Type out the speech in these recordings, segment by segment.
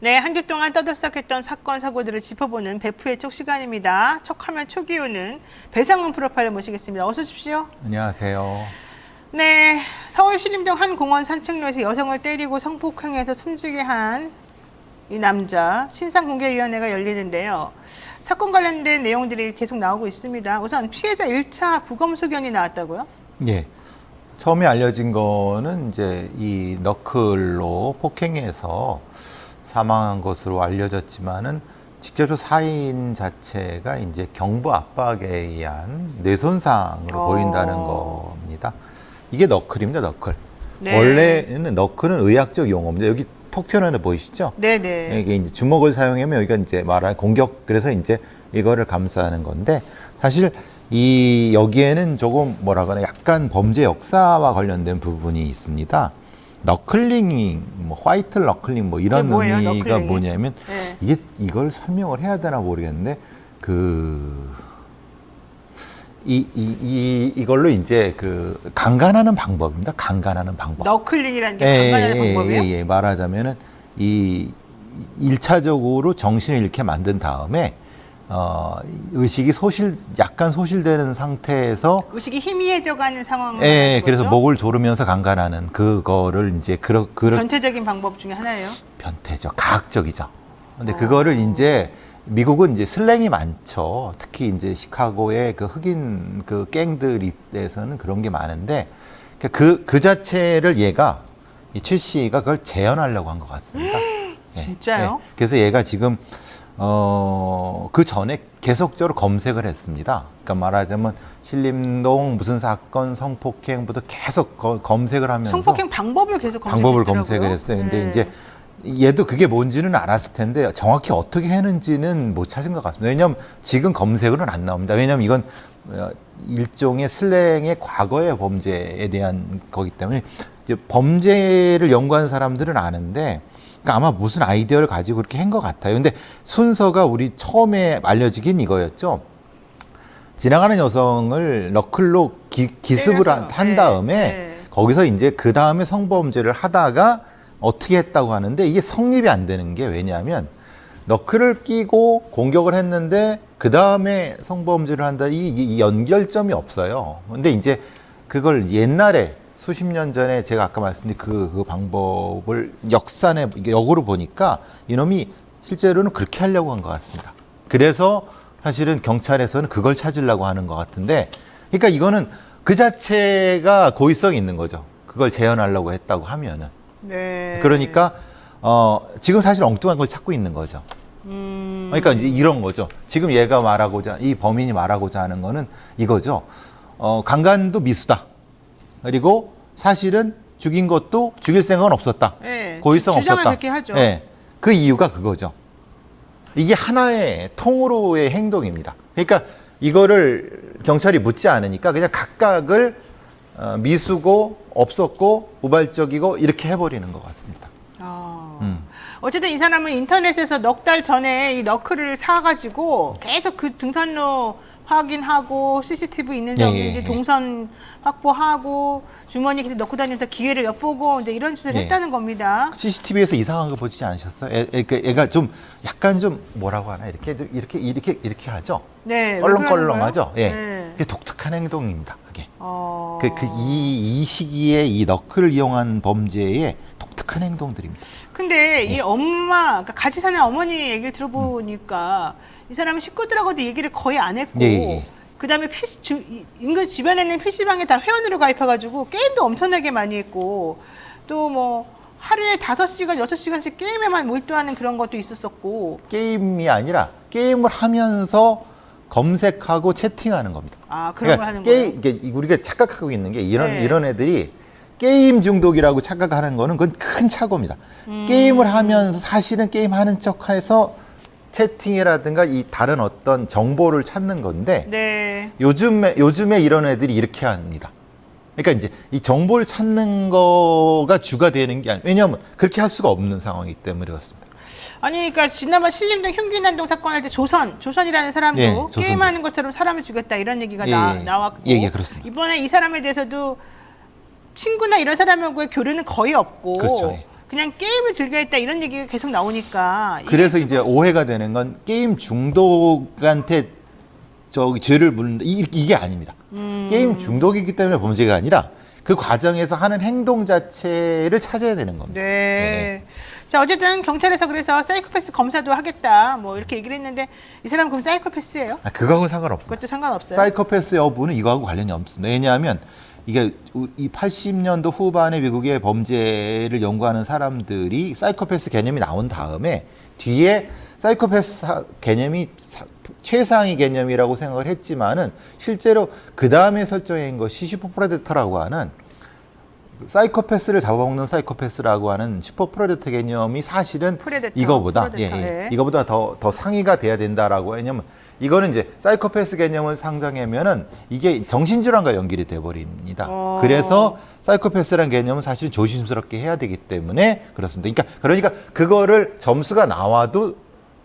네, 한 주 동안 떠들썩했던 사건, 사고들을 짚어보는 배프의 촉 시간입니다. 촉하면 촉이 오는 배상훈 프로파일러 모시겠습니다. 어서 오십시오. 안녕하세요. 네, 서울 신림동 한 공원 산책로에서 여성을 때리고 성폭행해서 숨지게 한 이 남자 신상공개위원회가 열리는데요. 사건 관련된 내용들이 계속 나오고 있습니다. 우선 피해자 1차 부검 소견이 나왔다고요? 예. 처음에 알려진 거는 이제 이 너클로 폭행해서 사망한 것으로 알려졌지만은 직접적 사인 자체가 이제 경부 압박에 의한 뇌손상으로 보인다는 겁니다. 이게 너클입니다, 너클. 네. 원래는 너클은 의학적 용어입니다. 여기 톡 튀어나오는 거 보이시죠? 네네. 이게 이제 주먹을 사용하면 여기가 이제 말할 공격, 그래서 이제 이거를 감싸는 건데, 사실 이 여기에는 조금 뭐라거나 약간 범죄 역사와 관련된 부분이 있습니다. 너클링이 뭐 화이트 너클링 뭐 이런 뭐예요, 의미가 너클링이? 뭐냐면 네. 이걸 설명을 해야 되나 모르겠는데 이걸로 이제 그 강간하는 방법입니다. 강간하는 방법. 너클링이라는 게 강간하는 방법이에요? 예. 말하자면은 이 1차적으로 정신을 잃게 만든 다음에 의식이 약간 소실되는 상태에서 의식이 희미해져가는 상황을 예, 그래서 목을 조르면서 강간하는 그거를 이제 그런 변태적인 방법 중에 하나예요? 변태적, 가학적이죠. 근데 그거를 이제 미국은 이제 슬랭이 많죠. 특히 이제 시카고의 그 흑인 그 갱들에서는 그런 게 많은데 그 자체를 얘가 이 최 씨가 그걸 재현하려고 한 것 같습니다. 예, 진짜요? 예. 그래서 얘가 지금 그 전에 계속적으로 검색을 했습니다. 그러니까 말하자면 신림동 무슨 사건 성폭행부터 계속 검색을 하면서 성폭행 방법을 계속 검색을 했어요. 근데 이제 얘도 그게 뭔지는 알았을 텐데 정확히 어떻게 했는지는 못 찾은 것 같습니다. 왜냐하면 지금 검색으로는 안 나옵니다. 왜냐하면 이건 일종의 슬랭의 과거의 범죄에 대한 거기 때문에 이제 범죄를 연구하는 사람들은 아는데 그러니까 아마 무슨 아이디어를 가지고 그렇게 한 것 같아요. 근데 순서가 우리 처음에 알려지긴 이거였죠. 지나가는 여성을 너클로 기습을 한 다음에 거기서 이제 그 다음에 성범죄를 하다가 어떻게 했다고 하는데 이게 성립이 안 되는 게 왜냐하면 너클을 끼고 공격을 했는데 그 다음에 성범죄를 한다 이 연결점이 없어요. 근데 이제 그걸 옛날에 수십 년 전에 제가 아까 말씀드린 그 방법을 역으로 보니까 이놈이 실제로는 그렇게 하려고 한 것 같습니다. 그래서 사실은 경찰에서는 그걸 찾으려고 하는 것 같은데, 그러니까 이거는 그 자체가 고의성이 있는 거죠. 그걸 재현하려고 했다고 하면은. 네. 그러니까 지금 사실 엉뚱한 걸 찾고 있는 거죠. 그러니까 이제 이런 거죠. 지금 얘가 이 범인이 말하고자 하는 거는 이거죠. 강간도 미수다. 그리고 사실은 죽인 것도 죽일 생각은 없었다. 네. 고의성 주장을 없었다. 그렇게 하죠. 네. 그 이유가 그거죠. 이게 하나의 통으로의 행동입니다. 그러니까 이거를 경찰이 묻지 않으니까 그냥 각각을 미수고 없었고 우발적이고 이렇게 해버리는 것 같습니다. 어쨌든 이 사람은 인터넷에서 넉 달 전에 이 너클을 사가지고 계속 그 등산로 확인하고 CCTV 있는 점인지 동선 확보하고 주머니에 계속 넣고 다니면서 기회를 엿보고 이제 이런 짓을 했다는 겁니다. CCTV에서 이상한 거 보지 않으셨어요? 애가 좀 약간 좀 뭐라고 하나 이렇게 하죠. 네. 껄렁껄렁하죠. 예. 네. 그게 독특한 행동입니다. 그게. 이 시기에 이 너클을 이용한 범죄의 독특한 행동들입니다. 근데 이 엄마, 그러니까 같이 사는 어머니 얘기를 들어보니까 이 사람은 식구들하고도 얘기를 거의 안 했고, 그다음에 인근 주변에 있는 PC방에 다 회원으로 가입해가지고 게임도 엄청나게 많이 했고, 또 뭐 하루에 5시간, 6시간씩 게임에만 몰두하는 그런 것도 있었었고. 게임이 아니라 게임을 하면서 검색하고 채팅하는 겁니다. 아, 그런 걸 하는 거예요? 우리가 착각하고 있는 게 이런 애들이 게임 중독이라고 착각하는 거는 그건 큰 착오입니다. 게임을 하면서 사실은 게임하는 척해서 채팅이라든가 이 다른 어떤 정보를 찾는 건데 요즘에 이런 애들이 이렇게 합니다. 그러니까 이제 이 정보를 찾는 거가 주가 되는 게 아니에요. 왜냐하면 그렇게 할 수가 없는 상황이기 때문에 그렇습니다. 아니, 그러니까 지난번 신림동 흉기난동 사건 할 때 조선이라는 사람도 게임하는 것처럼 사람을 죽였다 이런 얘기가 나왔고 그렇습니다. 이번에 이 사람에 대해서도 친구나 이런 사람하고의 교류는 거의 없고 그렇죠. 그냥 게임을 즐겨했다 이런 얘기가 계속 나오니까 그래서 이제 오해가 되는 건 게임 중독한테 저기 죄를 물는다 이게 아닙니다. 게임 중독이기 때문에 범죄가 아니라 그 과정에서 하는 행동 자체를 찾아야 되는 겁니다. 네. 자, 어쨌든 경찰에서 그래서 사이코패스 검사도 하겠다 뭐 이렇게 얘기를 했는데 이 사람 그럼 사이코패스예요? 그거하고는 상관없습니다. 그것도 상관없어요. 사이코패스 여부는 이거하고 관련이 없습니다. 왜냐하면 이게 이 80년도 후반에 미국의 범죄를 연구하는 사람들이 사이코패스 개념이 나온 다음에 뒤에 사이코패스 개념이 최상위 개념이라고 생각을 했지만은 실제로 그 다음에 설정한 것이 슈퍼프레데터라고 하는 사이코패스를 잡아먹는 사이코패스라고 하는 슈퍼프레데터 개념이 사실은 프레데터, 이거보다 프레데터, 네. 이거보다 더 상위가 돼야 된다라고. 왜냐면 이거는 이제 사이코패스 개념을 상정하면은 이게 정신질환과 연결이 돼버립니다. 그래서 사이코패스라는 개념은 사실 조심스럽게 해야 되기 때문에 그렇습니다. 그러니까 그거를 점수가 나와도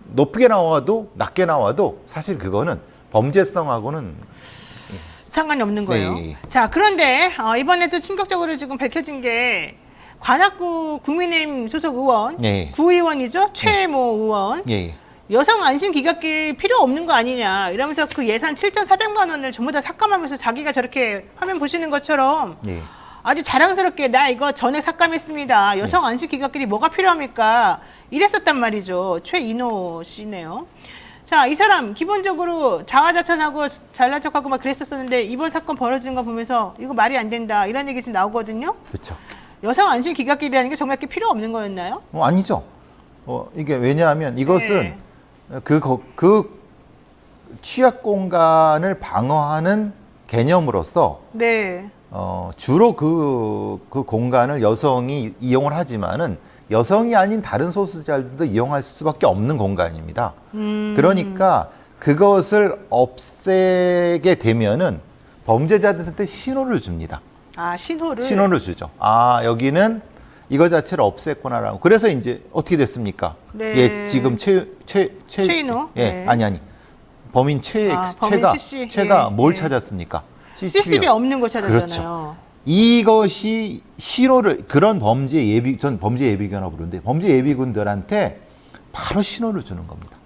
높게 나와도 낮게 나와도 사실 그거는 범죄성하고는 상관이 없는 거예요. 네. 자, 그런데 이번에도 충격적으로 지금 밝혀진 게 관악구 국민의힘 소속 의원, 네. 구의원이죠. 최모 의원. 예. 여성 안심 기각기 필요 없는 거 아니냐 이러면서 그 예산 7,400만 원을 전부 다 삭감하면서 자기가 저렇게 화면 보시는 것처럼 예. 아주 자랑스럽게 나 이거 전에 삭감했습니다. 여성 안심 기각기이 뭐가 필요합니까? 이랬었단 말이죠. 최인호 씨네요. 자, 이 사람 기본적으로 자화자찬하고 잘난 척하고 막 그랬었는데 이번 사건 벌어지는 거 보면서 이거 말이 안 된다 이런 얘기 지금 나오거든요. 그렇죠. 여성 안심 기각기라는 게 정말 필요 없는 거였나요? 아니죠. 이게 왜냐하면 이것은 네. 그 취약 공간을 방어하는 개념으로서 네. 주로 그 공간을 여성이 이용을 하지만은 여성이 아닌 다른 소수자들도 이용할 수밖에 없는 공간입니다. 그러니까 그것을 없애게 되면은 범죄자들한테 신호를 줍니다. 아, 신호를 주죠. 여기는 이거 자체를 없앴구나라고. 그래서 이제 어떻게 됐습니까? 네. 예, 지금 최인호? 예, 네. 아니. 범인 범인 최씨. 최가 예, 뭘 예. 찾았습니까? CCTV 없는 거 찾았잖아요. 그렇죠. 이것이 신호를 그런 전 범죄 예비군이라고 부르는데 범죄 예비군들한테 바로 신호를 주는 겁니다.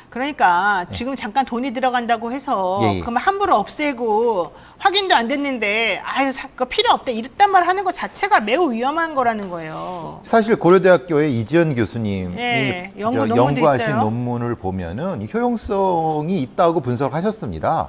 그러니까 지금 잠깐 돈이 들어간다고 해서 예, 예. 그러면 함부로 없애고 확인도 안 됐는데 그거 필요 없다 이랬단 말 하는 것 자체가 매우 위험한 거라는 거예요. 사실 고려대학교의 이지연 교수님이 예, 논문도 연구하신 있어요. 논문을 보면은 효용성이 있다고 분석하셨습니다.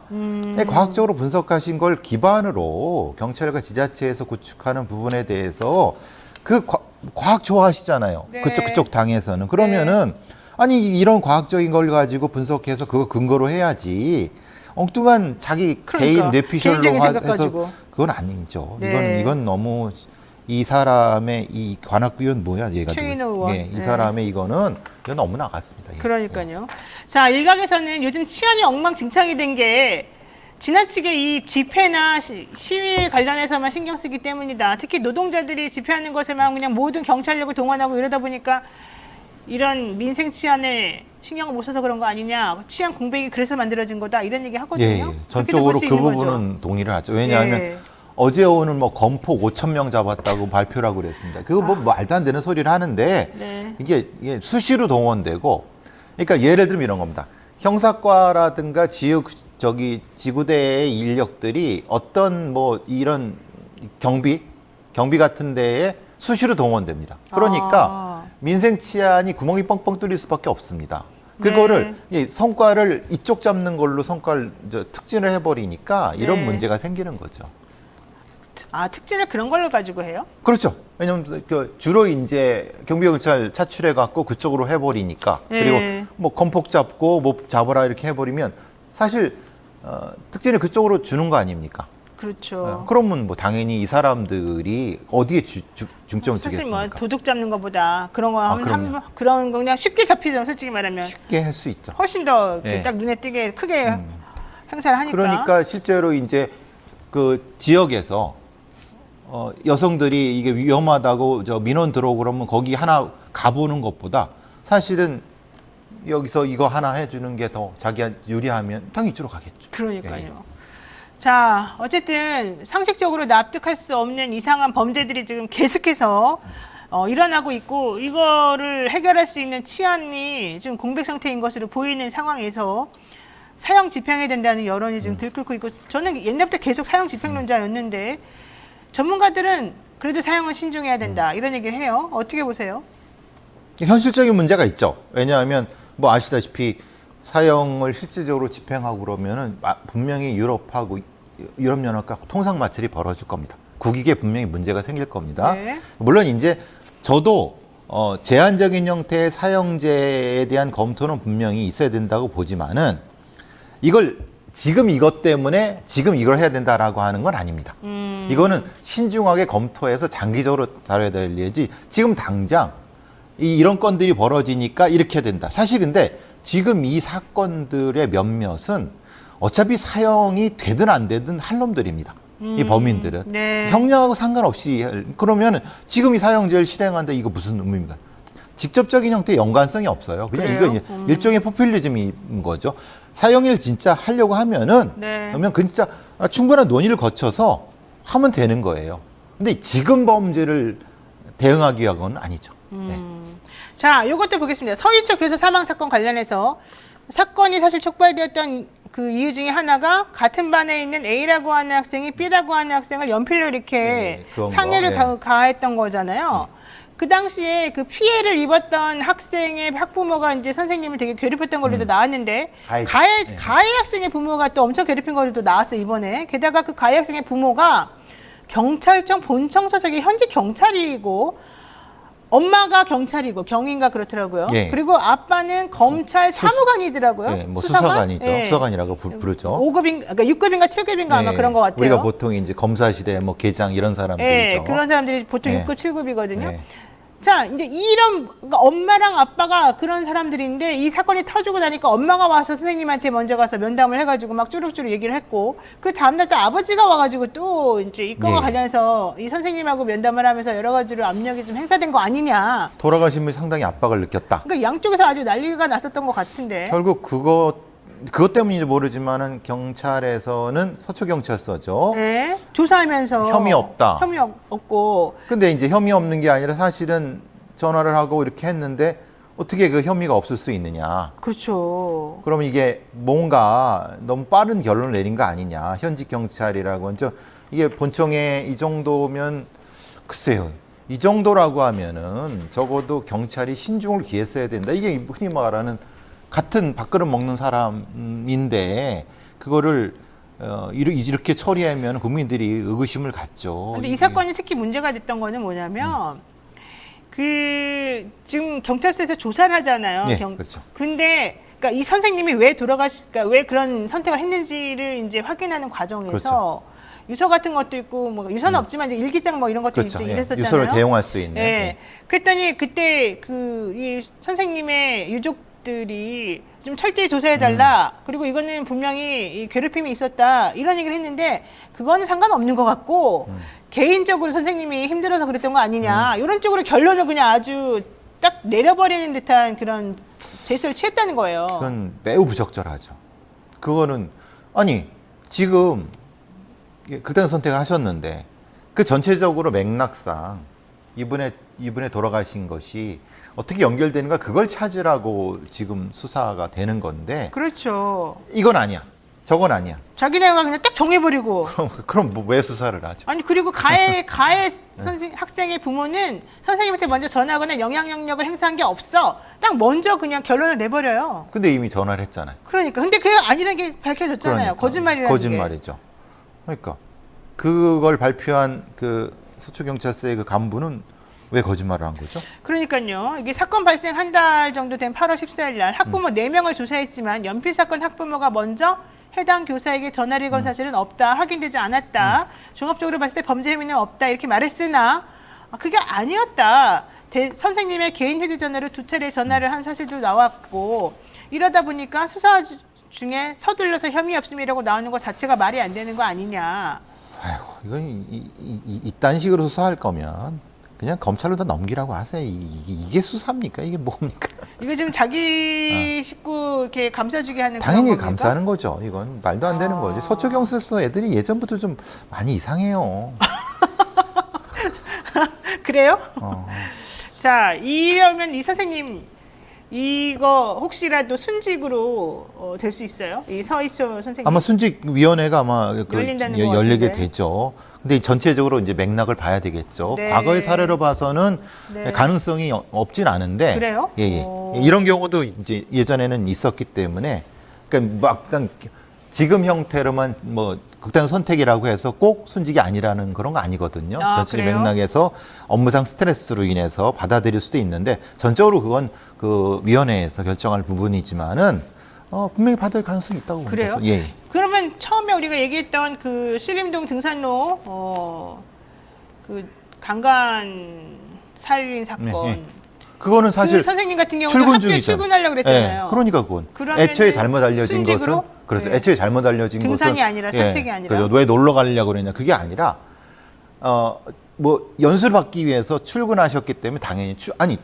과학적으로 분석하신 걸 기반으로 경찰과 지자체에서 구축하는 부분에 대해서 그 과학 좋아하시잖아요. 네. 그쪽 당에서는. 그러면은 아니 이런 과학적인 걸 가지고 분석해서 그거 근거로 해야지. 엉뚱한 자기 그러니까, 개인 뇌피셜로 개인적인 생각 해서 가지고. 그건 아니죠. 네. 이건 너무 이 사람의 이 관악구 의원 뭐야 얘가 최인호 의원. 이 네. 사람의 이건 너무 나갔습니다. 예. 그러니까요. 자, 일각에서는 요즘 치안이 엉망진창이 된 게 지나치게 이 집회나 시위 관련해서만 신경 쓰기 때문이다. 특히 노동자들이 집회하는 것에만 그냥 모든 경찰력을 동원하고 이러다 보니까 이런 민생 치안에 신경을 못 써서 그런 거 아니냐. 치안 공백이 그래서 만들어진 거다. 이런 얘기 하거든요. 예, 전적으로 그 부분은 동의를 하죠. 왜냐하면 예. 어제 오늘 뭐 건폭 5,000명 잡았다고 발표를 하고 그랬습니다. 그거 뭐 말도 안 되는 소리를 하는데 네. 이게 수시로 동원되고 그러니까 예를 들면 이런 겁니다. 형사과라든가 지구대의 인력들이 어떤 뭐 이런 경비 같은 데에 수시로 동원됩니다. 그러니까 민생 치안이 구멍이 뻥뻥 뚫릴 수밖에 없습니다. 그거를 성과를 이쪽 잡는 걸로 성과를 특진을 해버리니까 이런 네. 문제가 생기는 거죠. 특진을 그런 걸로 가지고 해요? 그렇죠. 왜냐하면 주로 이제 경비경찰 차출해 갖고 그쪽으로 해버리니까 그리고 뭐 건폭 잡고 뭐 잡아라 이렇게 해버리면 사실 특진을 그쪽으로 주는 거 아닙니까? 그렇죠. 그러면 뭐 당연히 이 사람들이 어디에 중점을 사실 두겠습니까? 뭐 도둑 잡는 것보다 그런 거 하면 그럼요. 그런 거 그냥 쉽게 잡히죠. 솔직히 말하면 쉽게 할 수 있죠. 훨씬 더 예. 딱 눈에 띄게 크게 행사를 하니까. 그러니까 실제로 이제 그 지역에서 여성들이 이게 위험하다고 민원 들어오고 그러면 거기 하나 가보는 것보다 사실은 여기서 이거 하나 해주는 게 더 자기한테 유리하면 당연히 이쪽으로 가겠죠. 그러니까요. 예. 자, 어쨌든 상식적으로 납득할 수 없는 이상한 범죄들이 지금 계속해서 일어나고 있고 이거를 해결할 수 있는 치안이 지금 공백 상태인 것으로 보이는 상황에서 사형 집행해야 된다는 여론이 지금 들끓고 있고 저는 옛날부터 계속 사형 집행론자였는데 전문가들은 그래도 사형은 신중해야 된다 이런 얘기를 해요. 어떻게 보세요? 현실적인 문제가 있죠. 왜냐하면 뭐 아시다시피 사형을 실질적으로 집행하고 그러면은 분명히 유럽연합과 통상 마찰이 벌어질 겁니다. 국익에 분명히 문제가 생길 겁니다. 네. 물론 이제 저도 제한적인 형태의 사형제에 대한 검토는 분명히 있어야 된다고 보지만은 이걸 지금 이것 때문에 지금 이걸 해야 된다라고 하는 건 아닙니다. 이거는 신중하게 검토해서 장기적으로 다뤄야 될 일이지 지금 당장 이런 건들이 벌어지니까 이렇게 해야 된다. 사실 근데 지금 이 사건들의 몇몇은 어차피 사형이 되든 안 되든 할 놈들입니다. 이 범인들은. 네. 형량하고 상관없이 그러면은 지금 이 사형제를 실행한다 이거 무슨 의미입니까? 직접적인 형태의 연관성이 없어요. 그냥 그래요? 이건 일종의 포퓰리즘인 거죠. 사형을 진짜 하려고 하면은 네. 그러면 그 진짜 충분한 논의를 거쳐서 하면 되는 거예요. 근데 지금 범죄를 대응하기 위한 아니죠. 네. 자, 이것도 보겠습니다. 서희초 교사 사망 사건 관련해서 사건이 사실 촉발되었던 그 이유 중에 하나가 같은 반에 있는 A라고 하는 학생이 B라고 하는 학생을 연필로 이렇게 그런 거. 상해를 네. 가했던 거잖아요. 그 당시에 그 피해를 입었던 학생의 학부모가 이제 선생님을 되게 괴롭혔던 걸로도 나왔는데 가해 학생의 부모가 또 엄청 괴롭힌 걸로도 나왔어요, 이번에. 게다가 그 가해 학생의 부모가 경찰청 본청소석의 현직 경찰이고 엄마가 경찰이고 경위인가 그렇더라고요. 예. 그리고 아빠는 검찰 사무관이더라고요. 네, 뭐 수사관이죠. 예. 수사관이라고 부르죠. 5급인, 그러니까 6급인가 7급인가 아마 네, 그런 것 같아요. 우리가 보통 이제 검사실에 뭐 계장 이런 사람들이죠. 예, 그런 사람들이 보통 네. 6급, 7급이거든요. 네. 자, 이제 그러니까 엄마랑 아빠가 그런 사람들인데 이 사건이 터지고 나니까 엄마가 와서 선생님한테 먼저 가서 면담을 해가지고 막 쭈룩쭈룩 얘기를 했고 그 다음날 또 아버지가 와가지고 또 이제 이 건과 네. 관련해서 이 선생님하고 면담을 하면서 여러 가지로 압력이 좀 행사된 거 아니냐. 돌아가신 분이 상당히 압박을 느꼈다. 그러니까 양쪽에서 아주 난리가 났었던 것 같은데. 결국 그것 때문인지 모르지만은 경찰에서는 서초경찰서죠. 네, 조사하면서 혐의 없다. 혐의 없고. 근데 이제 혐의 없는 게 아니라 사실은 전화를 하고 이렇게 했는데 어떻게 그 혐의가 없을 수 있느냐. 그렇죠. 그러면 이게 뭔가 너무 빠른 결론을 내린 거 아니냐. 현직 경찰이라고 하죠. 이게 본청에 이 정도면 글쎄요. 이 정도라고 하면은 적어도 경찰이 신중을 기했어야 된다. 이게 흔히 말하는 같은 밥그릇 먹는 사람인데 그거를 이렇게 처리하면 국민들이 의구심을 갖죠. 근데 이 사건이 특히 문제가 됐던 거는 뭐냐면 그 지금 경찰서에서 조사를 하잖아요. 네, 그렇죠. 근데 그러니까 이 선생님이 그러니까 왜 그런 선택을 했는지를 이제 확인하는 과정에서 그렇죠. 유서 같은 것도 있고 뭐 유서는 없지만 이제 일기장 뭐 이런 것도 그렇죠. 이제 예, 이랬었잖아요. 유서를 대용할 수 있는. 예. 예. 그랬더니 그때 이 선생님의 유족들이 좀 철저히 조사해달라. 그리고 이거는 분명히 이 괴롭힘이 있었다. 이런 얘기를 했는데 그거는 상관없는 것 같고 개인적으로 선생님이 힘들어서 그랬던 거 아니냐. 이런 쪽으로 결론을 그냥 아주 딱 내려버리는 듯한 그런 제스처를 취했다는 거예요. 그건 매우 부적절하죠. 그거는 아니 지금 그때는 선택을 하셨는데 그 전체적으로 맥락상 이분의 돌아가신 것이 어떻게 연결되는가 그걸 찾으라고 지금 수사가 되는 건데 그렇죠. 이건 아니야. 저건 아니야. 자기네가 그냥 딱 정해버리고. 그럼 왜 수사를 하죠? 아니 그리고 가해 학생의 부모는 선생님한테 먼저 전화하거나 영향 영역을 행사한 게 없어. 딱 먼저 그냥 결론을 내버려요. 근데 이미 전화를 했잖아요. 그러니까 근데 그게 아니라는 게 밝혀졌잖아요. 그러니까. 거짓말이라는 게. 거짓말이죠. 그러니까 그걸 발표한 그 서초경찰서의 그 간부는 왜 거짓말을 한 거죠? 그러니까요. 이게 사건 발생 한 달 정도 된 8월 14일 날 학부모 4명을 조사했지만 연필 사건 학부모가 먼저 해당 교사에게 전화를 건 사실은 없다. 확인되지 않았다. 종합적으로 봤을 때 범죄 혐의는 없다. 이렇게 말했으나 그게 아니었다. 선생님의 개인 휴대전화로 2차례 전화를 한 사실도 나왔고 이러다 보니까 수사 중에 서둘러서 혐의 없음이라고 나오는 것 자체가 말이 안 되는 거 아니냐. 아이고 이건 이딴 식으로 수사할 거면 그냥 검찰로 다 넘기라고 하세요. 이게 수사입니까? 이게 뭡니까? 이거 지금 자기 식구 이렇게 감싸주게 하는 당연히 그런 겁니까? 감싸는 거죠. 이건 말도 안 되는 거지. 서초경찰서 애들이 예전부터 좀 많이 이상해요. 그래요? 자, 이러면 이 선생님 이거 혹시라도 순직으로 될 수 있어요? 이 서희초 선생님. 아마 순직위원회가 아마 열린다는 것 열리게 같은데. 되죠. 근데 전체적으로 이제 맥락을 봐야 되겠죠. 네. 과거의 사례로 봐서는 네. 가능성이 없진 않은데. 그래요? 예, 예. 오. 이런 경우도 이제 예전에는 있었기 때문에, 그러니까 막 그냥 지금 형태로만 뭐 극단 선택이라고 해서 꼭 순직이 아니라는 그런 거 아니거든요. 아, 전체 그래요? 맥락에서 업무상 스트레스로 인해서 받아들일 수도 있는데 전적으로 그건 그 위원회에서 결정할 부분이지만은 분명히 받을 가능성이 있다고 봅니다. 그래요? 예. 그러면 처음에 우리가 얘기했던 그 신림동 등산로 그 강간 살인 사건. 네, 네. 그거는 사실 그 선생님 같은 경우는 출근 학교에 중이잖아요. 출근하려고 그랬잖아요. 예, 그러니까 그건 그러면은 애초에 잘못 알려진 순직으로? 것은 그래서 네. 애초에 잘못 알려진 등산이 것은 아니라 산책이 아니라? 그죠. 왜 놀러 가려고 그랬냐 그게 아니라 뭐 연수를 받기 위해서 출근하셨기 때문에 당연히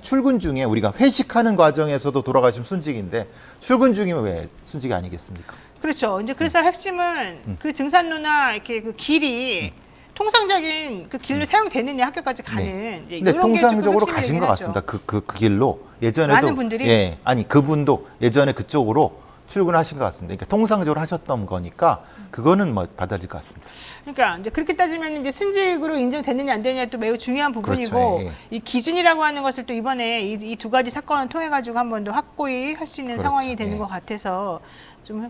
출근 중에 우리가 회식하는 과정에서도 돌아가시면 순직인데 출근 중이면 왜 순직이 아니겠습니까? 그렇죠. 이제 그래서 핵심은 그 등산로나 이렇게 그 길이 통상적인 그 길로 사용되느냐 학교까지 가는 이제 근데 이런 게 조금 통상적으로 핵심이 가신 되긴 것 하죠. 같습니다. 그 길로 예전에도 많은 분들이? 예, 아니 그분도 예전에 그쪽으로 출근하신 것 같습니다. 그러니까 통상적으로 하셨던 거니까 그거는 뭐 받아들일 것 같습니다. 그러니까 이제 그렇게 따지면 이제 순직으로 인정되느냐 안 되느냐 또 매우 중요한 부분이고 그렇죠. 예. 이 기준이라고 하는 것을 또 이번에 이 두 가지 사건을 통해 가지고 한 번 더 확고히 할 수 있는 그렇죠. 상황이 되는 예. 것 같아서 좀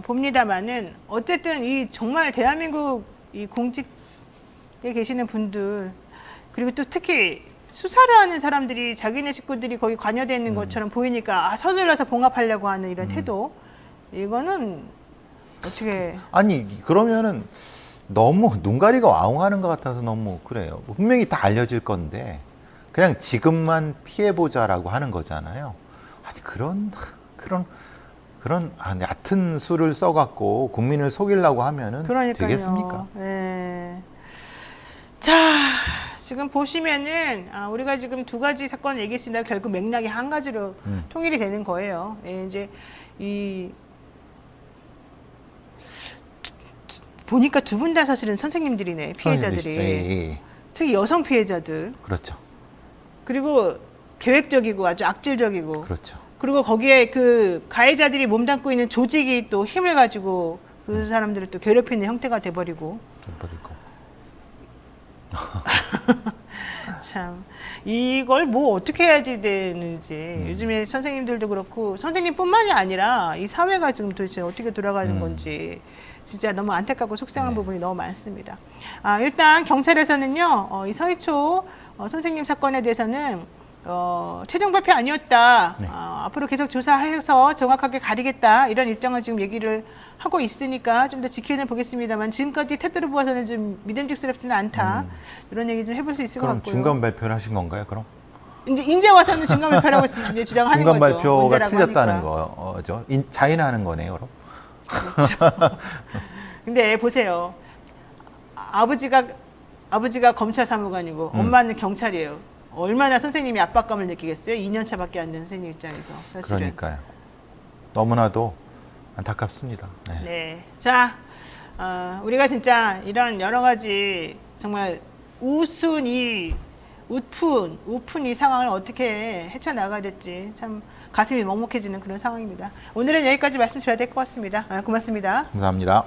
봅니다만은 어쨌든 이 정말 대한민국 이 공직에 계시는 분들 그리고 또 특히 수사를 하는 사람들이 자기네 식구들이 거기 관여되어 있는 것처럼 보이니까 서둘러서 봉합하려고 하는 이런 태도 이거는 어떻게 아니 그러면은 너무 눈가리가 와웅하는 것 같아서 너무 그래요. 분명히 다 알려질 건데 그냥 지금만 피해 보자라고 하는 거잖아요. 아니 그런 얕은 수를 써갖고 국민을 속이려고 하면은 그러니까요. 되겠습니까? 네. 자, 지금 보시면은 우리가 지금 두 가지 사건을 얘기했습니다. 결국 맥락이 한 가지로 통일이 되는 거예요. 예, 이제 보니까 두 분 다 사실은 선생님들이네, 피해자들이. 선생님이시죠. 예, 예. 특히 여성 피해자들. 그렇죠. 그리고 계획적이고 아주 악질적이고. 그렇죠. 그리고 거기에 그 가해자들이 몸담고 있는 조직이 또 힘을 가지고 그 사람들을 또 괴롭히는 형태가 돼버리고. 참 이걸 뭐 어떻게 해야지 되는지 요즘에 선생님들도 그렇고 선생님뿐만이 아니라 이 사회가 지금 도대체 어떻게 돌아가는 건지 진짜 너무 안타깝고 속상한 부분이 너무 많습니다. 일단 경찰에서는요 이 서희초 선생님 사건에 대해서는 최종 발표 아니었다. 네. 앞으로 계속 조사해서 정확하게 가리겠다 이런 입장을 지금 얘기를 하고 있으니까 좀 더 지켜는 보겠습니다만 지금까지 태도를 보아서는 좀 믿음직스럽지는 않다. 이런 얘기 좀 해볼 수 있을 것 그럼 같고요. 중간 발표를 하신 건가요? 그럼 이제 와서는 중간 발표라고 이제 주장하는 중간 거죠. 발표가 문제라고 틀렸다는 하니까. 거죠. 자인하는 거네요, 그럼. 근데 보세요. 아버지가 검찰 사무관이고 엄마는 경찰이에요. 얼마나 선생님이 압박감을 느끼겠어요? 2년 차밖에 안 된 선생님 입장에서. 사실은. 그러니까요. 너무나도 안타깝습니다. 네. 네. 자, 우리가 진짜 이런 여러 가지 정말 우픈 이 상황을 어떻게 헤쳐나가야 될지 참 가슴이 먹먹해지는 그런 상황입니다. 오늘은 여기까지 말씀 드려야 될 것 같습니다. 고맙습니다. 감사합니다.